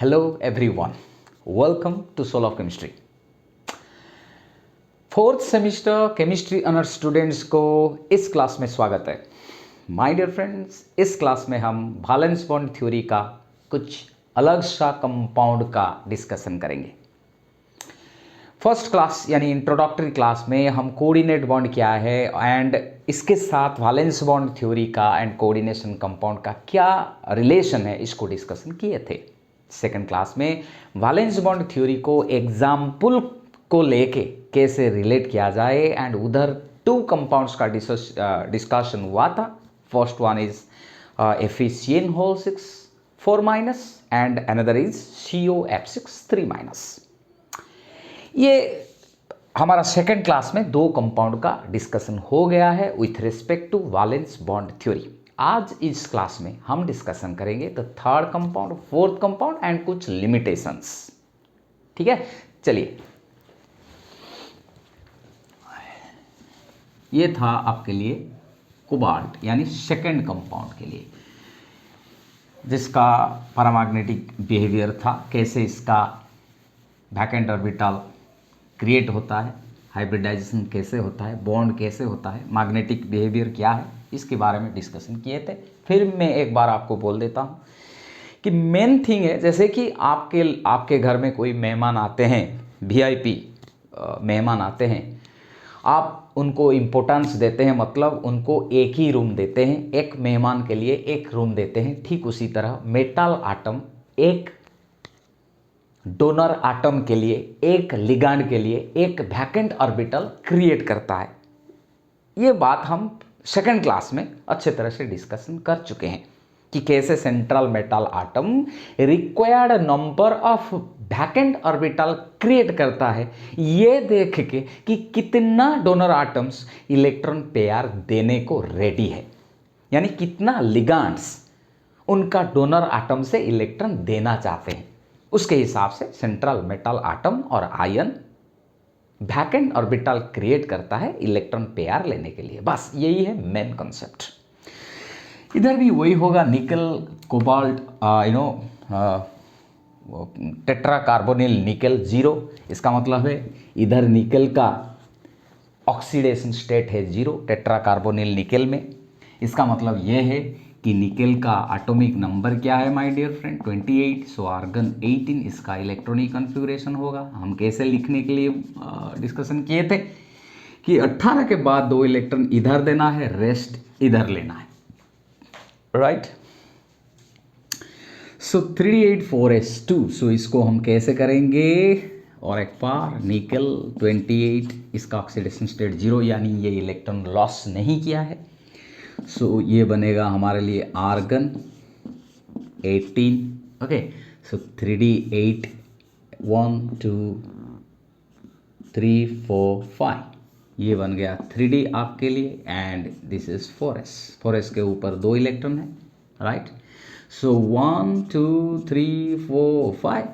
Hello everyone, welcome to Soul of Chemistry. Fourth semester chemistry honours students को इस class में स्वागत है। माय डियर फ्रेंड्स, इस क्लास में हम वैलेंस बॉन्ड थ्योरी का कुछ अलग सा कंपाउंड का डिस्कशन करेंगे। फर्स्ट क्लास यानी इंट्रोडक्टरी क्लास में हम कोऑर्डिनेट बॉन्ड क्या है एंड इसके साथ वैलेंस बॉन्ड थ्योरी का एंड कोऑर्डिनेशन कंपाउंड का क्या रिलेशन है, इसको डिस्कशन किए थे। सेकंड क्लास में वैलेंस बॉन्ड थ्योरी को एग्जाम्पल को लेके कैसे रिलेट किया जाए एंड उधर टू कंपाउंड्स का डिस्कशन हुआ था। First one is FeCN6 4- and another is COF6 3-। ये हमारा सेकंड क्लास में दो कंपाउंड का डिस्कशन हो गया है with respect to valence bond theory. आज इस क्लास में हम डिस्कशन करेंगे the third compound, fourth compound and कुछ लिमिटेशंस। ठीक है, चलिए। ये था आपके लिए कोबाल्ट यानी सेकंड कंपाउंड के लिए, जिसका पैरामैग्नेटिक बिहेवियर था, कैसे इसका वैकेंट ऑर्बिटल क्रिएट होता है, हाइब्रिडाइजेशन कैसे होता है, बॉन्ड कैसे होता है, मैग्नेटिक बिहेवियर क्या है, इसके बारे में डिस्कशन किए थे। फिर मैं एक बार आपको बोल देता हूँ कि मेन थिंग है, जैसे कि आपके घर में कोई मेहमान आते हैं, VIP मेहमान आते हैं, आप उनको इम्पोर्टेंस देते हैं, मतलब उनको एक ही रूम देते हैं, एक मेहमान के लिए एक रूम देते हैं। ठीक उसी तरह मेटल आटम एक डोनर आटम के लिए, एक लिगैंड के लिए एक वैकेंट ऑर्बिटल क्रिएट करता है। ये बात हम सेकंड क्लास में अच्छे तरह से डिस्कशन कर चुके हैं कि कैसे central metal atom required number of vacant orbital create करता है, ये देख के कि कितना डोनर आटम्स इलेक्ट्रॉन पेयर देने को रेडी है, यानी कितना लिगैंड्स उनका डोनर आटम से इलेक्ट्रॉन देना चाहते हैं। उसके हिसाब से सेंट्रल मेटल आटम और आयन वैकेंट ऑर्बिटल क्रिएट करता है इलेक्ट्रॉन पेयर लेने के लिए। बस यही है मेन कॉन्सेप्ट। इधर भी वही होगा, निकल कोबाल्ट टेट्रा कार्बोनिल निकल 0। इसका मतलब है इधर निकल का ऑक्सीडेशन स्टेट है 0 टेट्रा कार्बोनिल निकल में। इसका मतलब यह है कि निकल का एटॉमिक नंबर क्या है my dear friend, 28। So argon 18 इसका इलेक्ट्रॉनिक कॉन्फ़िगरेशन होगा। हम कैसे लिखने के लिए डिस्कशन किए थे कि 18 के बाद 2 इलेक्ट्रॉन इधर देना है, रेस्ट इधर लेना है, राइट। सो 3D8 4s2। सो इसको हम कैसे करेंगे, और एक बार निकल 28 इसका ऑक्सीडेशन स्टेट 0, यानी ये इलेक्ट्रॉन लॉस नहीं किया है। सो ये बनेगा हमारे लिए आर्गन 18। ओके, सो 3D8 1 2 3 4 5 ये बन गया 3D आपके लिए, एंड दिस इज 4s के ऊपर 2 इलेक्ट्रॉन है, right. So 1 2 3 4 5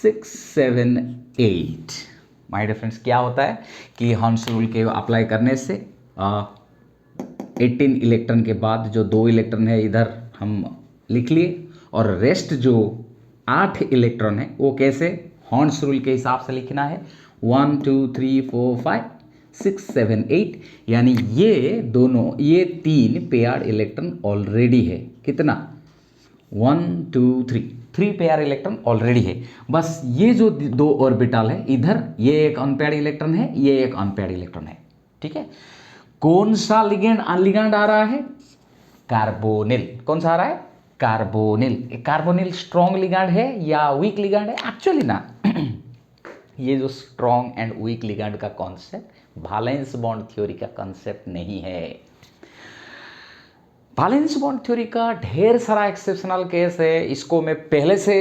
6 7 8। My dear friends, क्या होता है कि हॉर्न्स रूल के अप्लाई करने से 18 इलेक्ट्रॉन के बाद जो 2 इलेक्ट्रॉन है इधर हम लिख लिए, और रेस्ट जो 8 इलेक्ट्रॉन है वो कैसे हॉर्न्स रूल के हिसाब से लिखना है, 1 2 3 4 5 6 7 8, यानी ये 3 पेयर इलेक्ट्रॉन ऑलरेडी है। कितना, 1 2 3 पेयर इलेक्ट्रॉन ऑलरेडी है। बस ये जो 2 ऑर्बिटल है इधर, ये एक अनपेयर्ड इलेक्ट्रॉन है, ये एक अनपेयर्ड इलेक्ट्रॉन है। ठीक है, कौन सा लिगेंड आ रहा है, कार्बोनिल। कौन सा आ रहा है, कार्बोनिल। कार्बोनिल स्ट्रॉन्ग लिगेंड है या वीक लिगेंड है, एक्चुअली ना ये जो स्ट्रॉन्ग एंड वीक लिगेंड का कॉन्सेप्ट वैलेंस बॉन्ड थ्योरी का कॉन्सेप्ट नहीं है। वैलेंस बॉन्ड थ्योरी का ढेर सारा एक्सेप्शनल केस है, इसको मैं पहले से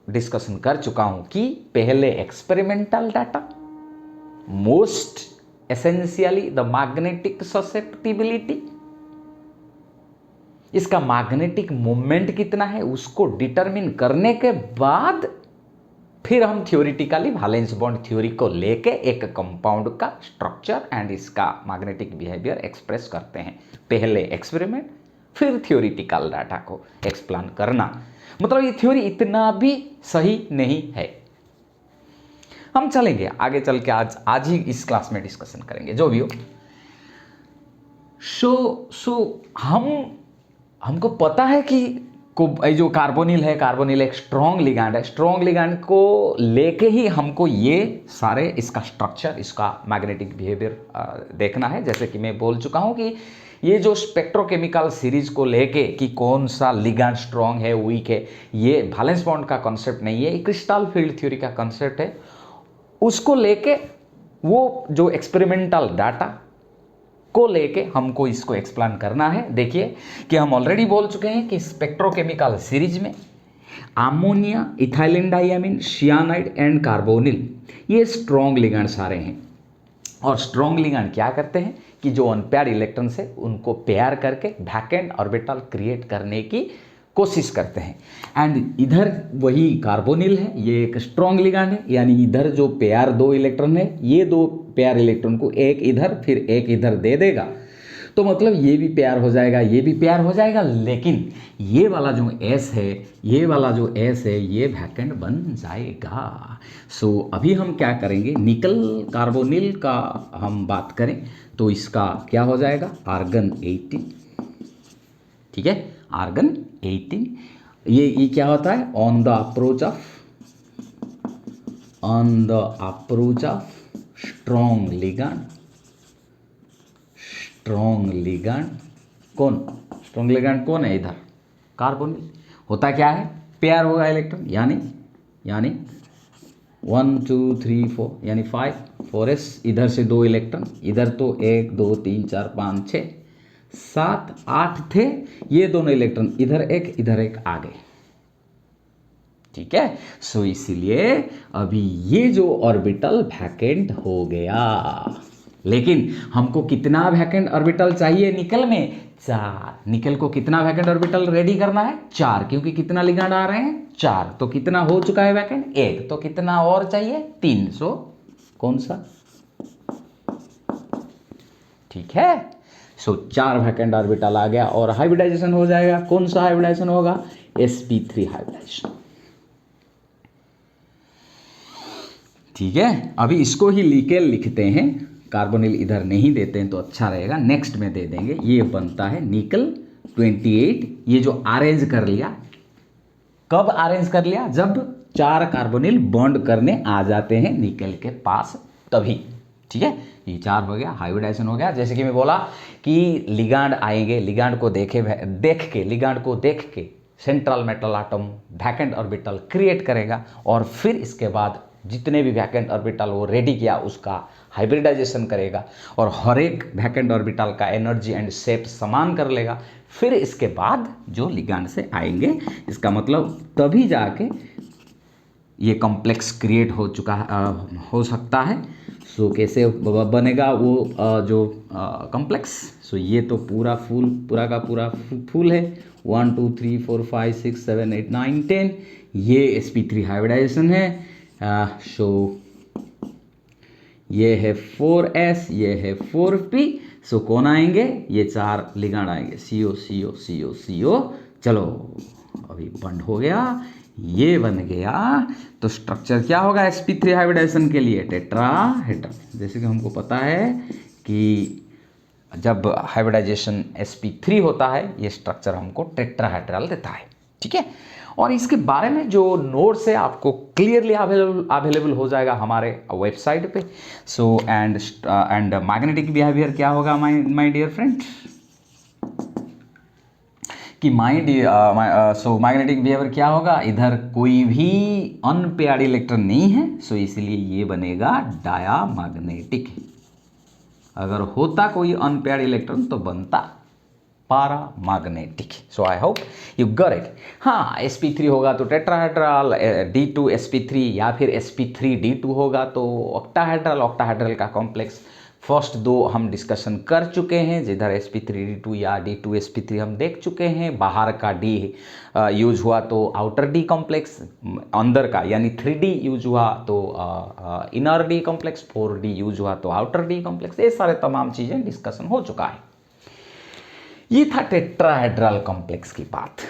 डिस्कशन कर चुका हूं कि पहले experimental data, most essentially the magnetic susceptibility, इसका मैग्नेटिक मोमेंट कितना है उसको डिटरमिन करने के बाद फिर हम थ्योरिटिकली वैलेंस बॉन्ड थ्योरी को लेके एक कंपाउंड का स्ट्रक्चर एंड इसका मैग्नेटिक बिहेवियर एक्सप्रेस करते हैं। पहले एक्सपेरिमेंट, फिर थ्योरिटिकल डाटा को एक्सप्लेन करना। मतलब ये थ्योरी इतना भी सही नहीं है। हम चलेंगे आगे चल के, आज ही इस क्लास में डिस्कशन करेंगे जो भी हो। सो हमको पता है कि जो कार्बोनिल है, कार्बोनिल एक स्ट्रॉन्ग लिगैंड है। स्ट्रॉन्ग लिगैंड को लेके ही हमको ये सारे इसका स्ट्रक्चर, इसका मैग्नेटिक बिहेवियर देखना है। जैसे कि मैं बोल चुका हूँ कि ये जो स्पेक्ट्रोकेमिकल सीरीज को लेके कि कौन सा लिगैंड स्ट्रॉन्ग है, वीक है, ये वैलेंस बॉन्ड का कॉन्सेप्ट नहीं है, ये क्रिस्टल फील्ड थ्योरी का कॉन्सेप्ट है। उसको लेके वो जो एक्सपेरिमेंटल डाटा को लेके हमको इसको एक्सप्लेन करना है। देखिए कि हम ऑलरेडी बोल चुके हैं कि स्पेक्ट्रोकेमिकल सीरीज में ammonia, ethylene डाइअमीन, cyanide and carbonyl ये स्ट्रॉन्ग लिगैंड सारे हैं। और स्ट्रॉन्ग लिगैंड क्या करते हैं कि जो अनपेयर्ड इलेक्ट्रॉन से उनको पेयर करके वैकेंट ऑर्बिटल क्रिएट करने की कोशिश करते हैं। एंड इधर वही कार्बोनिल है, ये एक स्ट्रॉन्ग लिगैंड है, यानी इधर जो पेयर दो इलेक्ट्रॉन है, ये दो पेयर इलेक्ट्रॉन को एक इधर फिर एक इधर दे देगा, तो मतलब ये भी पेयर हो जाएगा, ये भी पेयर हो जाएगा। लेकिन ये वाला जो एस है, ये वाला जो एस है, ये वैकेंट बन जाएगा। सो अभी हम क्या करेंगे, निकल कार्बोनिल का हम बात करें तो इसका क्या हो जाएगा, आर्गन 18, ठीक है, आर्गन 18। ये क्या होता है, on the approach of strong ligand कौन, स्ट्रॉन्ग लिगैंड कौन है, इधर कार्बोनिल। होता क्या है, पेयर होगा इलेक्ट्रॉन, यानी 1 2 3 4 यानी 4s, इधर से दो इलेक्ट्रॉन, इधर तो 1 2 3 4 5 6 7 8 थे, ये दोनों इलेक्ट्रॉन इधर एक आ गए, ठीक है। सो इसीलिए अभी ये जो ऑर्बिटल वैकेंट हो गया। लेकिन हमको कितना वैकेंट ऑर्बिटल चाहिए निकल में, 4। निकल को कितना वैकेंट ऑर्बिटल रेडी करना है, 4, क्योंकि कितना लिगैंड आ रहे हैं, 4। तो कितना हो चुका है वैकेंट, 1, तो कितना और चाहिए, 3। सो कौन सा, ठीक है। सो 4 वैकेंट ऑर्बिटल आ गया और हाइब्रिडाइजेशन हो जाएगा। कौन सा हाइब्रिडाइजेशन होगा, sp3 हाइब्रिडाइजेशन, ठीक है। अभी इसको ही लिखते हैं, कार्बोनिल इधर नहीं देते हैं तो अच्छा रहेगा, नेक्स्ट में दे देंगे। ये बनता है निकल 28। ये जो अरेंज कर लिया, कब अरेंज कर लिया, जब 4 कार्बोनिल बॉन्ड करने आ जाते हैं निकल के पास, तभी, ठीक है। ये 4 हो गया, हाइब्रिडाइजेशन हो गया। जैसे कि मैं बोला कि लिगैंड आएंगे, लिगैंड को देख के central metal atom vacant orbital create करेगा और फिर इसके बाद जितने भी वैकेंट ऑर्बिटल वो रेडी किया उसका हाइब्रिडाइजेशन करेगा और हर एक वैकेंट ऑर्बिटल का एनर्जी एंड शेप समान कर लेगा। फिर इसके बाद जो लिगैंड से आएंगे, इसका मतलब तभी जाके ये कॉम्प्लेक्स क्रिएट हो सकता है। सो कैसे बनेगा वो जो कॉम्प्लेक्स, सो ये तो पूरा का पूरा फूल है, 1 2 3 4 5 6 7 8 9 10, ये sp3 हाइब्रिडाइजेशन है। सो ये है 4s, ये है 4p। सो कौन आएंगे, ये 4 लिगैंड आएंगे, CO। चलो अभी बंद हो गया, ये बन गया। तो स्ट्रक्चर क्या होगा sp3 हाइब्रिडाइजेशन के लिए, टेट्राहेड्रल। जैसे कि हमको पता है कि जब हाइब्रिडाइजेशन sp3 होता है, ये स्ट्रक्चर हमको टेट्राहेड्रल देता है, ठीक है। और इसके बारे में जो नोट्स है आपको क्लियरली अवेलेबल हो जाएगा हमारे वेबसाइट पे। सो एंड मैग्नेटिक बिहेवियर क्या होगा माय डियर फ्रेंड, कि सो मैग्नेटिक बिहेवियर क्या होगा, इधर कोई भी अनपेयर्ड इलेक्ट्रॉन नहीं है, सो इसलिए ये बनेगा डायामैग्नेटिक। अगर होता कोई अनपेयर्ड इलेक्ट्रॉन तो बनता paramagnetic. So I hope you got it. हाँ, sp3 होगा तो टेट्राहेड्रल, d2 sp3 या फिर sp3 d2 होगा तो ऑक्टाहेड्रल का कॉम्प्लेक्स। फर्स्ट 2 हम डिस्कशन कर चुके हैं, जिधर sp3 d2 या d2 sp3 हम देख चुके हैं। बाहर का d यूज हुआ तो आउटर d कॉम्प्लेक्स, अंदर का यानी 3d यूज हुआ तो inner d complex, 4d use हुआ तो आउटर d कॉम्प्लेक्स। ये सारे तमाम चीज़ें डिस्कशन हो चुका है। ये था टेट्राहेड्रल कॉम्प्लेक्स की बात।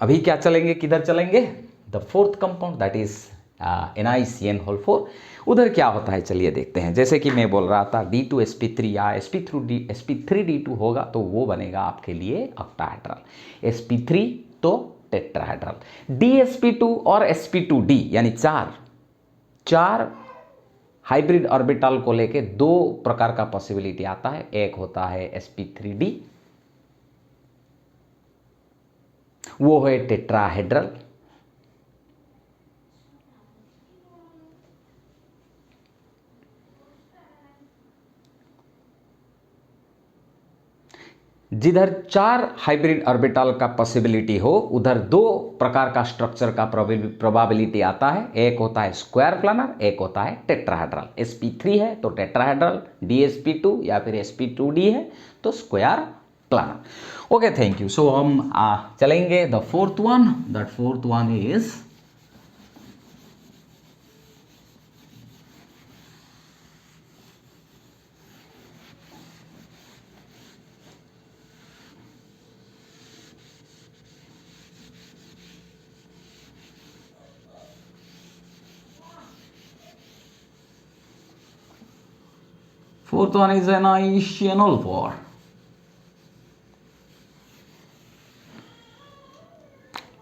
अभी क्या चलेंगे, किधर चलेंगे, the fourth compound that is NiCN4। उधर क्या होता है चलिए देखते हैं। जैसे कि मैं बोल रहा था D2sp3 या sp3D2 होगा तो वो बनेगा आपके लिए ऑक्टाहेड्रल, sp3 तो टेट्राहेड्रल। DsP2 और sp2D यानी चार हाइब्रिड ऑर्बिटल को लेके दो प्रकार का पॉसिबिलिटी आता है। एक होता है sp3D, वो है टेट्राहेड्रल, जिधर चार हाइब्रिड ऑर्बिटल का पॉसिबिलिटी हो उधर दो प्रकार का स्ट्रक्चर का प्रोबेबिलिटी आता है। एक होता है स्क्वायर प्लानर, एक होता है टेट्राहेड्रल। sp3 है तो टेट्राहेड्रल, DsP2 या फिर sp2D है तो square planar. Okay, thank you. So हम चलेंगे the fourth one. That fourth one is fourth one is NiCN4।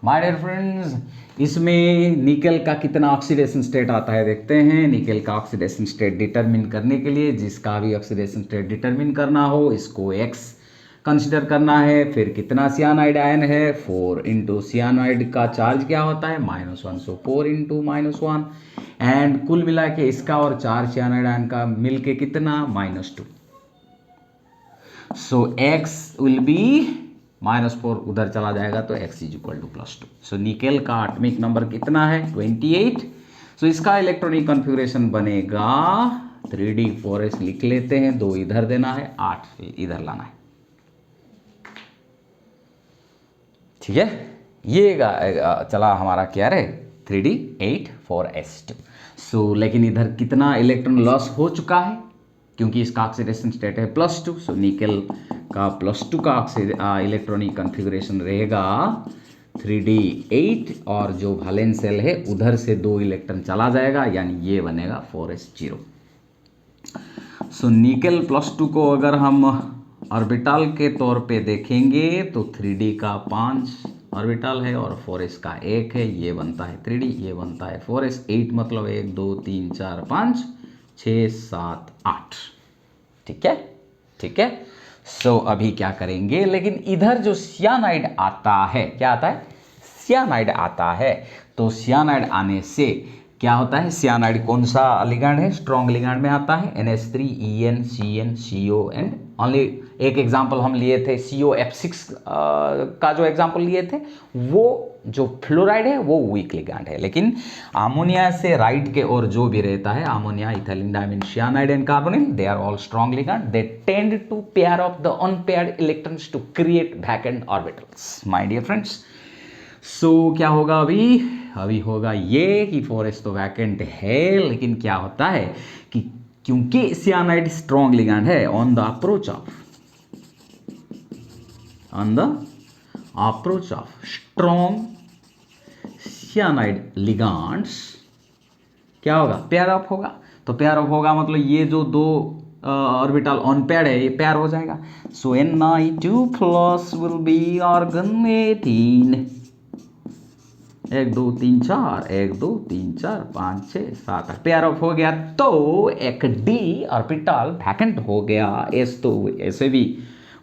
My dear friends, इसमें निकल का कितना ऑक्सीडेशन स्टेट आता है देखते हैं। निकल का ऑक्सीडेशन स्टेट डिटरमिन करने के लिए, जिसका भी ऑक्सीडेशन स्टेट डिटरमिन करना हो, इसको x कंसिडर करना है। फिर कितना सियानाइड आयन है, 4 इंटू सियानाइड का चार्ज क्या होता है, -1, सो 4 इंटू -1, एंड कुल मिला के इसका और 4 सियानाइड आयन का मिल के कितना, -2। सो x विल बी -4, उधर चला जाएगा तो x is equal to +2। So nickel का एटॉमिक नंबर कितना है, 28। सो इसका इलेक्ट्रॉनिक कॉन्फ़िगरेशन बनेगा 3D4s लिख लेते हैं, 2 इधर देना है, 8 इधर लाना है, ठीक है। ये चला हमारा क्या है 3D8 4s2। सो लेकिन इधर कितना इलेक्ट्रॉन लॉस हो चुका है, क्योंकि इसका ऑक्सीडेशन स्टेट है +2। सो निकेल का +2 का इलेक्ट्रॉनिक कॉन्फ़िगरेशन रहेगा 3D8, और जो वैलेंस सेल है उधर से 2 इलेक्ट्रॉन चला जाएगा, यानी ये बनेगा 4s0। सो निकेल +2 को अगर हम ऑर्बिटल के तौर पे देखेंगे तो 3D का 5 ऑर्बिटल है और 4s का 1 है, ये बनता है 3D, ये बनता है 4s। 8 मतलब 1 2 3 4 5 6 7 8, ठीक है, ठीक है। सो अभी क्या करेंगे, लेकिन इधर जो सियानाइड आता है, क्या आता है, सियानाइड आता है, तो सियानाइड आने से क्या होता है, सियानाइड कौन सा लिगैंड है, स्ट्रॉन्ग लिगैंड में आता है, NH3 EN CN CO, and only एक एग्जांपल हम लिए थे COF6 का जो एग्जांपल लिए थे, वो जो फ्लोराइड है वो वीक लिगैंड है। लेकिन अमोनिया से राइट के और जो भी रहता है, ammonia, ethylene diamine, cyanide and carbonyl, they are all strong ligand. They tend to pair off the unpaired electrons to create vacant orbitals. My dear friends, so क्या होगा अभी होगा ये कि 4s तो वैकेंट है, लेकिन क्या होता है कि क्योंकि सियानाइड स्ट्रॉन्ग लिगैंड है, on the approach of strong cyanide ligands क्या होगा, पेयर अप होगा। तो पेयर अप होगा मतलब ये जो 2 ऑर्बिटल अनपेयर्ड है ये पेयर हो जाएगा। सो Ni2+ will be organ 18, 1 2 3 4 1 2 3 4 5 6 7 8 pair of हो गया, तो एक D ऑर्बिटल वैकेंट हो गया। S तो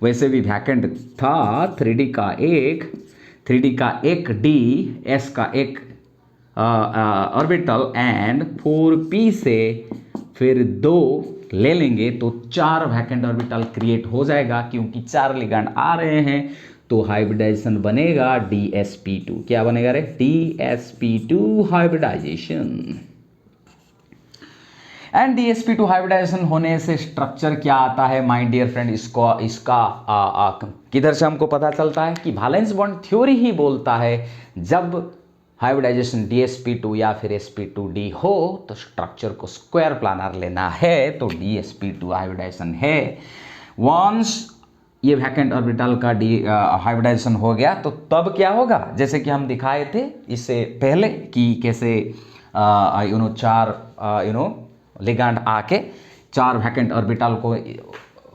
वैसे भी वैकेंट था, 3D का एक D, S का एक ऑर्बिटल, एंड 4p से फिर 2 ले लेंगे तो 4 वैकेंट ऑर्बिटल क्रिएट हो जाएगा, क्योंकि 4 लिगैंड आ रहे हैं, तो हाइब्रिडाइजेशन बनेगा DsP2। क्या बनेगा रे, DsP2 hybridisation. And DsP2 hybridisation होने से स्ट्रक्चर क्या आता है माय डियर फ्रेंड, इसका किधर से हमको पता चलता है कि वैलेंस बॉन्ड थ्योरी ही बोलता है जब हाइब्रिडाइजेशन DsP2 या फिर sp2D हो तो स्ट्रक्चर को स्क्वायर प्लानर लेना है, तो DsP2 हाइब्रिडाइजेशन है। वंस ये वैकेंट ऑर्बिटल का हाइब्रिडाइजेशन हो गया, तो तब क्या होगा, जैसे कि हम दिखाए थे इससे पहले कि कैसे चार लिगैंड आके चार वैकेंट ऑर्बिटल को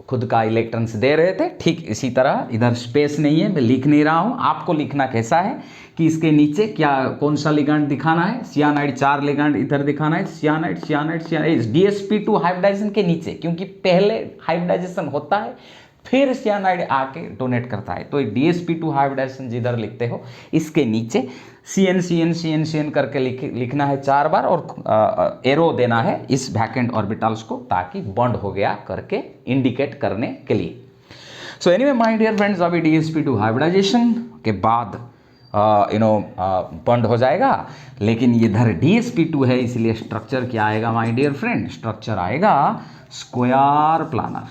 खुद का इलेक्ट्रॉन्स दे रहे थे, ठीक इसी तरह इधर स्पेस नहीं है, मैं लिख नहीं रहा हूँ, आपको लिखना कैसा है कि इसके नीचे क्या कौन सा लिगैंड दिखाना है, सियानाइड, चार लिगैंड इधर दिखाना है, cyanide cyanide cyanide DsP2 hybridisation के नीचे, क्योंकि पहले हाइब्रिडाइजेशन होता है फिर सियानाइड आके डोनेट करता है, तो DsP2 हाइब्रिडाइजेशन जिधर लिखते हो इसके नीचे CN करके लिखना है 4 बार और एरो देना है इस वैकेंट ऑर्बिटल्स को, ताकि बॉन्ड हो गया करके इंडिकेट करने के लिए। So anyway my dear friends, अभी DsP2 हाइब्रिडाइजेशन के बाद बॉन्ड हो जाएगा, लेकिन इधर DsP2 है, इसलिए स्ट्रक्चर क्या आएगा माय डियर फ्रेंड, स्ट्रक्चर आएगा स्क्वायर प्लानर।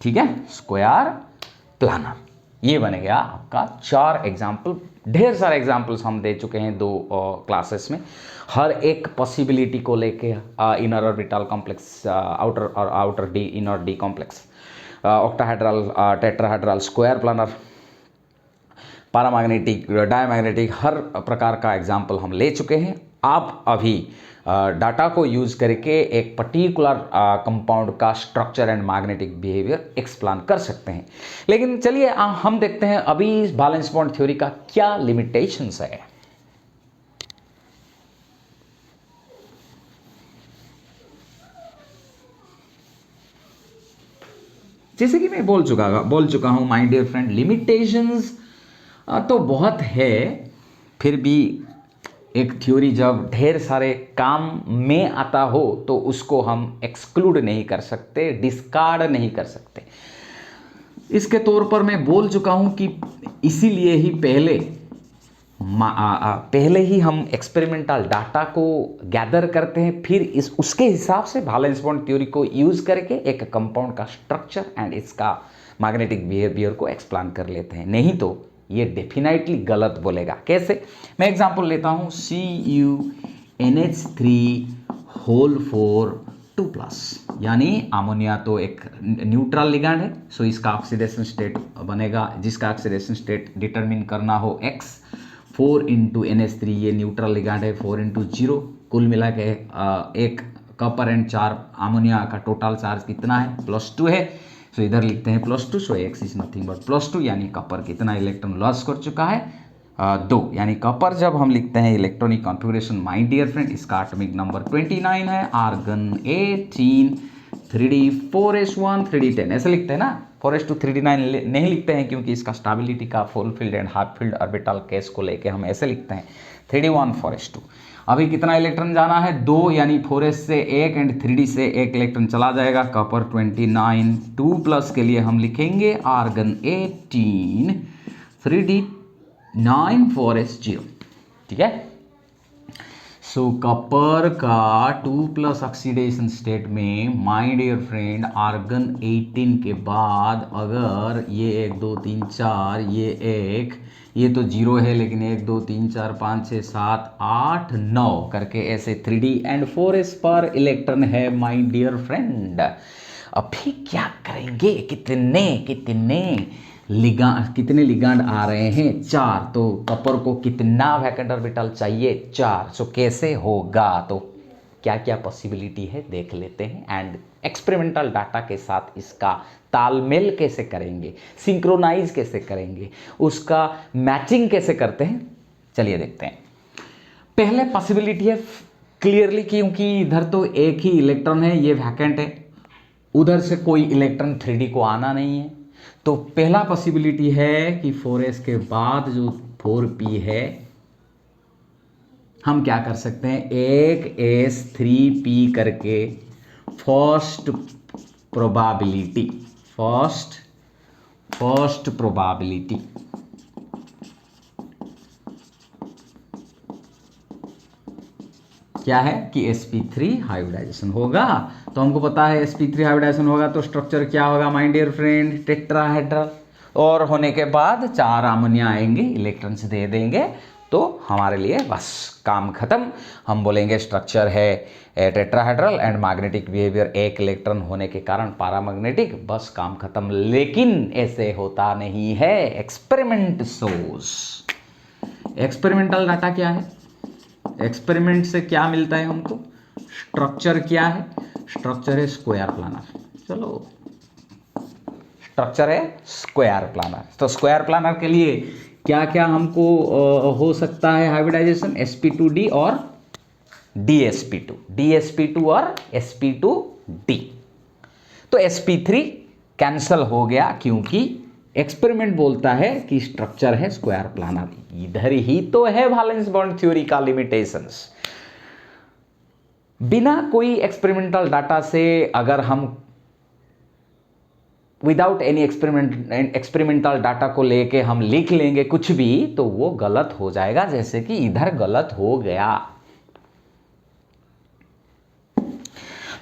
ठीक है, स्क्वायर प्लानर, ये बन गया आपका 4 एग्जाम्पल। ढेर सारे एग्जाम्पल्स हम दे चुके हैं 2 क्लासेस में, हर एक पॉसिबिलिटी को लेके इनर ऑर्बिटल कॉम्प्लेक्स, आउटर और outer d, inner d complex, octahedral, tetrahedral, square planar, paramagnetic, diamagnetic, हर प्रकार का एग्जाम्पल हम ले चुके हैं। आप अभी डाटा को यूज करके एक पर्टिकुलर कंपाउंड का structure and magnetic behaviour explain कर सकते हैं। लेकिन चलिए हम देखते हैं अभी इस बैलेंस बॉन्ड थ्योरी का क्या लिमिटेशंस है। जैसे कि मैं बोल चुका हूं माय डियर फ्रेंड, लिमिटेशंस तो बहुत है, फिर भी एक थ्योरी जब ढेर सारे काम में आता हो तो उसको हम एक्सक्लूड नहीं कर सकते, डिस्कार्ड नहीं कर सकते। इसके तौर पर मैं बोल चुका हूं कि इसीलिए ही पहले ही हम एक्सपेरिमेंटल डाटा को गैदर करते हैं, फिर उसके हिसाब से बैलेंस बॉन्ड थ्योरी को यूज करके एक कंपाउंड का स्ट्रक्चर एंड इसका मैग्नेटिक बिहेवियर को एक्सप्लेन कर लेते हैं। नहीं तो ये डेफिनेटली गलत बोलेगा। कैसे, मैं एग्जांपल लेता हूं, CuNH3 2+, यानी अमोनिया तो एक न्यूट्रल लिगैंड है, सो इसका ऑक्सीडेशन स्टेट बनेगा, जिसका ऑक्सीडेशन स्टेट डिटरमिन करना हो X, 4 × NH3, ये न्यूट्रल लिगैंड है, 4 × 0, कुल मिला के एक कॉपर एंड 4 अमोनिया का टोटल चार्ज कितना है, +2 है, सो इधर लिखते हैं +2, सो X इज नथिंग बट +2, यानी कॉपर कितना इलेक्ट्रॉन लॉस कर चुका है, 2, यानी कॉपर जब हम लिखते हैं electronic configuration my dear friend, इसका एटॉमिक नंबर 29 है, आर्गन 18, 3D4S1 3D10, ऐसे लिखते हैं ना, 4s2 3D9 नहीं लिखते हैं क्योंकि इसका स्टेबिलिटी का full field and half filled orbital case को लेके हम ऐसे लिखते हैं 3D1 4s2। अभी कितना इलेक्ट्रॉन जाना है, 2, यानी 4s से 1 एंड 3D से 1 इलेक्ट्रॉन चला जाएगा, कॉपर 29, 2+ के लिए हम लिखेंगे आर्गन 18, 3D9 4s0। ठीक है, सो कॉपर का 2+ ऑक्सीडेशन स्टेट में माय डियर फ्रेंड, आर्गन 18 के बाद अगर ये 1 2 3 4, ये 1, ये तो 0 है, लेकिन 1 2 3 4 5 6 7 8 9 करके ऐसे 3D एंड 4s पर इलेक्ट्रॉन है माय डियर फ्रेंड। अभी क्या करेंगे, कितने लिगैंड आ रहे हैं, 4, तो कॉपर को कितना वैकेंट ऑर्बिटल चाहिए, 4, सो कैसे होगा, तो क्या क्या पॉसिबिलिटी है देख लेते हैं एंड एक्सपेरिमेंटल डाटा के साथ इसका तालमेल कैसे करेंगे, सिंक्रोनाइज कैसे करेंगे, उसका मैचिंग कैसे करते हैं, चलिए देखते हैं। पहले पॉसिबिलिटी है क्लियरली, क्योंकि इधर तो एक ही इलेक्ट्रॉन है, ये वैकेंट है, उधर से कोई इलेक्ट्रॉन 3D को आना नहीं है, तो पहला पॉसिबिलिटी है कि 4s के बाद जो 4p है, हम क्या कर सकते हैं, एक S3p करके फर्स्ट प्रोबेबिलिटी क्या है कि sp3 हाइब्रिडाइजेशन होगा। तो हमको पता है sp3 हाइब्रिडाइजेशन होगा तो स्ट्रक्चर क्या होगा माय डियर फ्रेंड, टेट्राहेड्रल, और होने के बाद 4 अमोनिया आएंगे, इलेक्ट्रॉन्स दे देंगे, तो हमारे लिए बस काम खत्म। हम बोलेंगे स्ट्रक्चर है टेट्राहेड्रल एंड मैग्नेटिक बिहेवियर, एक इलेक्ट्रॉन होने के कारण पैरामैग्नेटिक, बस काम खत्म। लेकिन ऐसे होता नहीं है। एक्सपेरिमेंट शोज, एक्सपेरिमेंटल डाटा क्या है, एक्सपेरिमेंट से क्या मिलता है हमको, स्ट्रक्चर क्या है, स्ट्रक्चर है स्क्वायर प्लानर। चलो स्ट्रक्चर है स्क्वायर प्लानर। तो स्क्वायर प्लानर के लिए क्या क्या हमको हो सकता है हाइब्रिडाइजेशन, sp2d और dsp2, dsp2 और sp2d। तो sp3 कैंसल हो गया क्योंकि एक्सपेरिमेंट बोलता है कि स्ट्रक्चर है स्क्वायर प्लानर। इधर ही तो है वैलेंस बॉन्ड थ्योरी का लिमिटेशंस। बिना कोई एक्सपेरिमेंटल डाटा से अगर हम विदाउट एनी एक्सपेरिमेंटल डाटा को लेके हम लिख लेंगे कुछ भी, तो वो गलत हो जाएगा, जैसे कि इधर गलत हो गया।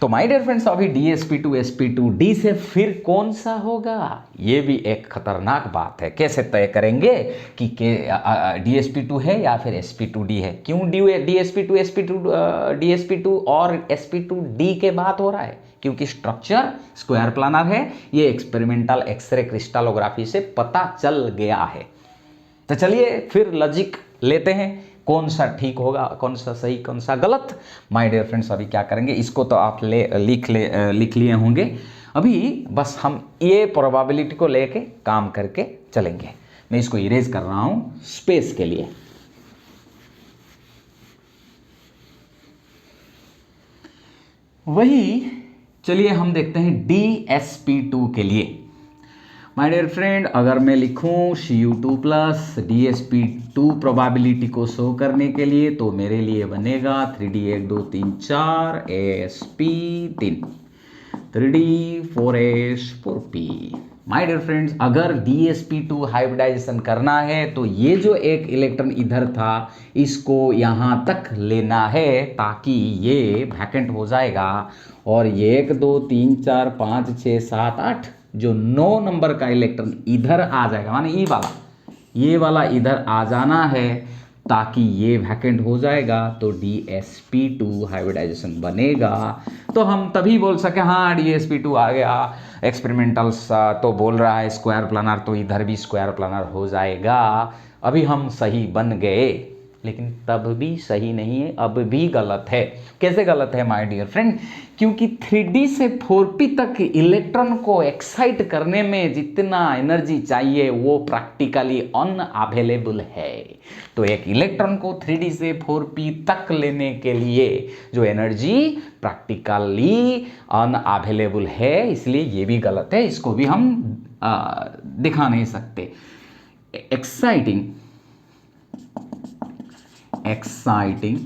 तो माय डियर फ्रेंड्स, अभी dsp2 sp2d से फिर कौन सा होगा, ये भी एक खतरनाक बात है। कैसे तय करेंगे कि dsp2 है या फिर sp2d है? क्यों dsp2 dsp2 और sp2d के बात हो रहा है? क्योंकि स्ट्रक्चर स्क्वायर प्लानर है, ये एक्सपेरिमेंटल एक्सरे क्रिस्टलोग्राफी से पता चल गया है। तो चलिए फिर लॉजिक लेते हैं, कौन सा ठीक होगा, कौन सा सही, कौन सा गलत। माय डियर फ्रेंड्स, अभी क्या करेंगे, इसको तो आप लिख लिए होंगे। अभी बस हम ये प्रोबेबिलिटी को लेके काम करके चलेंगे। मैं इसको इरेज कर रहा हूं स्पेस के लिए। वही चलिए हम देखते हैं dsp2 के लिए। माय डियर फ्रेंड, अगर मैं लिखूं Cu2 प्लस dsp2 प्रोबेबिलिटी को शो करने के लिए, तो मेरे लिए बनेगा 3d 1 2 3 4 sp3 3d 4s 4p। My dear friends, अगर dsp2 हाइब्रिडाइजेशन करना है तो ये जो एक इलेक्ट्रॉन इधर था इसको यहाँ तक लेना है, ताकि ये वैकेंट हो जाएगा और 1 2 3 4 5 6 7 8 जो 9 नंबर का इलेक्ट्रॉन इधर आ जाएगा, माने ये वाला इधर आ जाना है, ताकि ये वैकेंट हो जाएगा। तो dsp2 हाइब्रिडाइजेशन बनेगा। तो हम तभी बोल सके हाँ dsp2 आ गया। एक्सपेरिमेंटल तो बोल रहा है स्क्वायर प्लानर, तो इधर भी स्क्वायर प्लानर हो जाएगा। अभी हम सही बन गए, लेकिन तब भी सही नहीं है, अब भी गलत है। कैसे गलत है माय डियर फ्रेंड? क्योंकि 3d से 4p तक इलेक्ट्रॉन को एक्साइट करने में जितना एनर्जी चाहिए वो प्रैक्टिकली अनअवेलेबल है। तो एक इलेक्ट्रॉन को 3d से 4p तक लेने के लिए जो एनर्जी प्रैक्टिकली अनअवेलेबल है, इसलिए ये भी गलत है। इसको भी हम दिखा नहीं सकते। exciting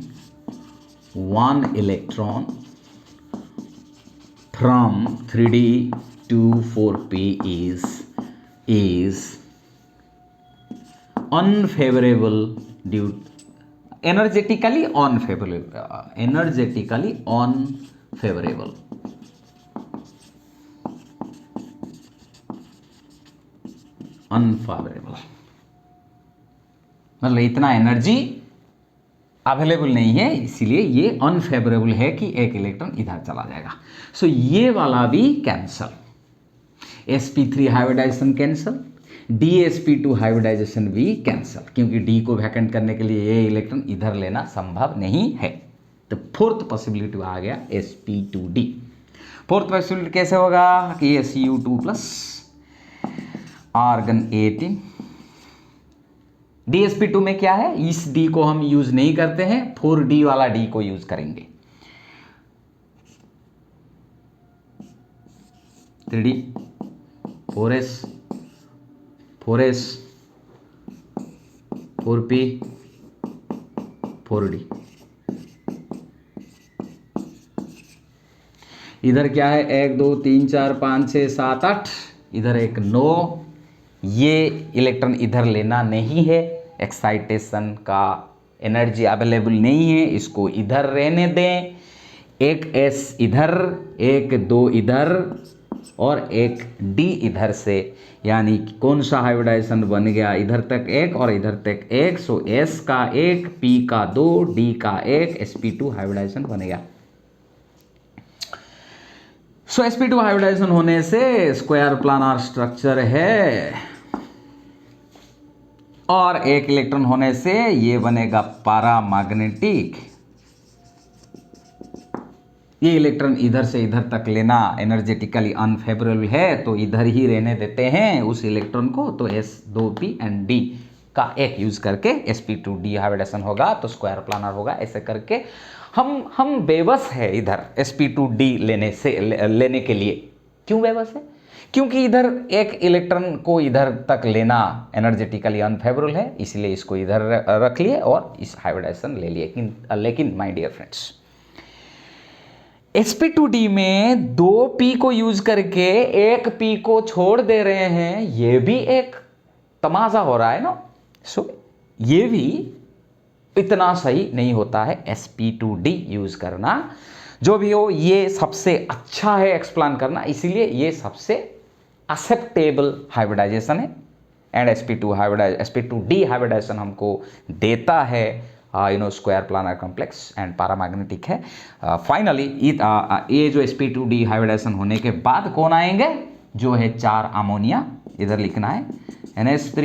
one electron from 3d to 4p is unfavorable due energetically unfavorable मतलब इतना एनर्जी अवेलेबल नहीं है, इसीलिए ये अनफेवरेबल है कि एक इलेक्ट्रॉन इधर चला जाएगा। सो ये वाला भी cancel, sp3 hybridisation cancel, dsp2 hybridisation भी कैंसल, क्योंकि d को वैकेंट करने के लिए ये इलेक्ट्रॉन इधर लेना संभव नहीं है। तो फोर्थ पॉसिबिलिटी आ गया sp2d। फोर्थ पॉसिबिलिटी कैसे होगा कि ये Cu2 प्लस आर्गन 18। dsp2 में क्या है, इस d को हम यूज नहीं करते हैं, 4d वाला d को यूज करेंगे। 3d 4s 4p 4d। इधर क्या है 1 2 3 4 5 6 7 8, इधर एक 9। ये इलेक्ट्रॉन इधर लेना नहीं है, एक्साइटेशन का एनर्जी अवेलेबल नहीं है, इसको इधर रहने दें। एक s इधर, एक 2 इधर और एक डी इधर से, यानी कौन सा हाइब्रिडाइजेशन बन गया, इधर तक एक और इधर तक एक, सो एस का एक, पी का दो, डी का एक, sp2 हाइब्रिडाइजेशन बन गया। सो sp2 हाइब्रिडाइजेशन होने से स्क्वायर प्लानर स्ट्रक्चर है, और एक इलेक्ट्रॉन होने से ये बनेगा पैरामैग्नेटिक। ये इलेक्ट्रॉन इधर से इधर तक लेना एनर्जेटिकली अनफेवरेबल है, तो इधर ही रहने देते हैं उस इलेक्ट्रॉन को, तो S2p एंड D का एक यूज करके sp2d हाइब्रिडेशन होगा, तो स्क्वायर प्लानर होगा। ऐसे करके हम बेबस है इधर sp2d लेने के लिए। क्यों बेबस है? क्योंकि इधर एक इलेक्ट्रॉन को इधर तक लेना एनर्जेटिकली अनफेवरेबल है, इसलिए इसको इधर रख लिए और इस हाइब्रिडेशन ले लिए। लेकिन माय डियर फ्रेंड्स, sp2d में 2p को यूज करके 1p को छोड़ दे रहे हैं, ये भी एक तमाशा हो रहा है ना। सो ये भी इतना सही नहीं होता है sp2d यूज करना। जो भी हो, ये सबसे अच्छा है एक्सप्लेन करना, इसीलिए ये सबसे एक्सेप्टेबल हाइब्रिडाइजेशन है। एंड sp2d हाइब्रिडाइजेशन हमको देता है square planar complex and paramagnetic है। फाइनली ये जो sp2d हाइब्रिडाइजेशन होने के बाद कौन आएंगे, जो है 4 अमोनिया, इधर लिखना है NH3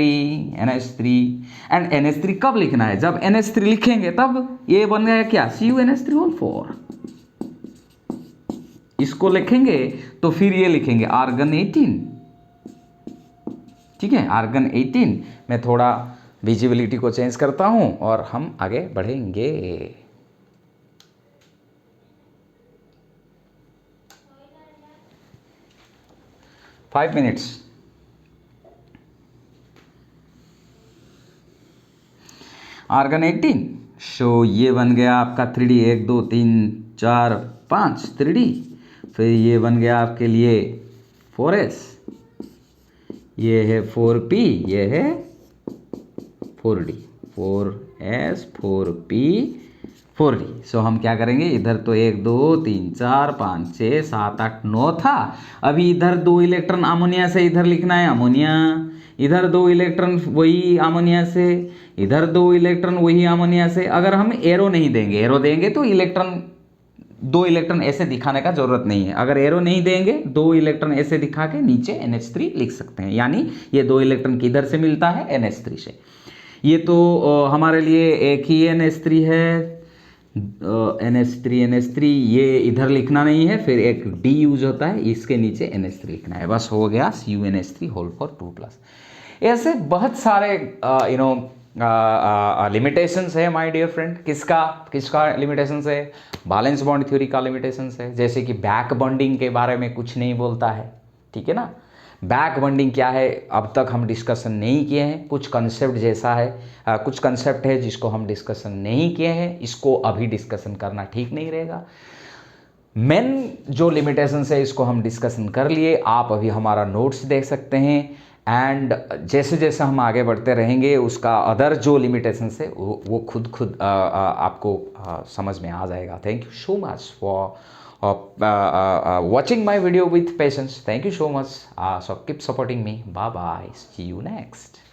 एंड NH3 कब लिखना है, जब NH3 लिखेंगे तब ये बन गया क्या, CuNH3 इसको लिखेंगे तो फिर ये लिखेंगे आर्गन 18, ठीक है, आर्गन 18। मैं थोड़ा विजिबिलिटी को चेंज करता हूं और हम आगे बढ़ेंगे। Five minutes. आर्गन 18, सो ये बन गया आपका 3D, 1 2 3 4 5 3D। फिर ये बन गया आपके लिए 4s, ये है 4p, ये है 4d, 4s 4p 4d। सो हम क्या करेंगे, इधर तो 1 2 3 4 5 6 7 8 9 था, अभी इधर 2 इलेक्ट्रॉन अमोनिया से इधर लिखना है अमोनिया, इधर 2 इलेक्ट्रॉन वही अमोनिया से, इधर 2 इलेक्ट्रॉन वही अमोनिया से। अगर हम एरो नहीं देंगे, एरो देंगे तो इलेक्ट्रॉन 2 इलेक्ट्रॉन ऐसे दिखाने का जरूरत नहीं है। अगर एरो नहीं देंगे, 2 इलेक्ट्रॉन ऐसे दिखा के नीचे NH3 लिख सकते हैं, यानी ये 2 इलेक्ट्रॉन किधर से मिलता है, NH3 से। ये तो हमारे लिए एक ही NH3 है, NH3 ये इधर लिखना नहीं है, फिर एक D यूज होता है, इसके नीचे NH3 लिखना है, बस हो गया CuNH3 ऐसे बहुत सारे लिमिटेशंस है माय डियर फ्रेंड। किसका लिमिटेशंस है, बैलेंस बॉन्ड थ्योरी का लिमिटेशंस है, जैसे कि बैक बॉन्डिंग के बारे में कुछ नहीं बोलता है, ठीक है ना। बैक बॉन्डिंग क्या है अब तक हम डिस्कशन नहीं किए हैं, कुछ कंसेप्ट जैसा है, कुछ कंसेप्ट है जिसको हम डिस्कशन नहीं किए हैं, इसको अभी डिस्कशन करना ठीक नहीं रहेगा। मेन जो लिमिटेशंस है इसको हम डिस्कशन कर लिए, आप अभी हमारा नोट्स देख सकते हैं, एंड जैसे जैसे हम आगे बढ़ते रहेंगे उसका अदर जो लिमिटेशंस है वो खुद आपको समझ में आ जाएगा। Thank you so much for watching my video with patience. Thank you so much. So keep supporting me. Bye bye. See you next.